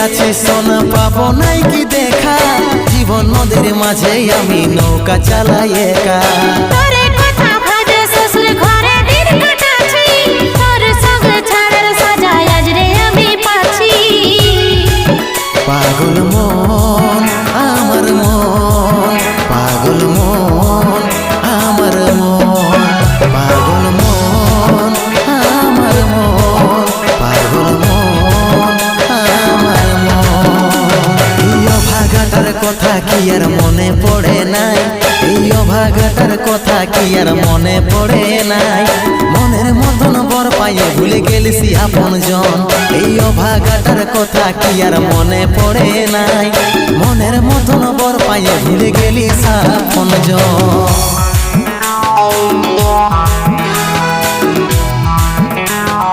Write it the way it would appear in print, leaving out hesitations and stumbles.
আছি সোনা পাবো নাই কি দেখা, জীবন নদীর মাঝে আমি নৌকা চালাই একা। তোরে কথা ভাবে শ্বশুর ঘরে দিন কাটাছি, তোর সঙ্গে ছাড়ার সাজা আজ রে আমি পাচ্ছি। পাগল মন আমার মন, পাগল মন আমার মন, পাগল মন আমার মন, পাগল মন আমার মন। এই অভাগাটার কথা কি আর মনে পড়ে নাই, এই অভাগাটার কথা কি আর মনে পড়ে নাই। মনের মতন বর পাইয়ে ভুলে গেলিসি আপন জন, এই অভাগাটার কথা কি আর মনে পড়ে নাই। মনের মতন বর পাইয়ে ভুলে গেলিস আপন জন।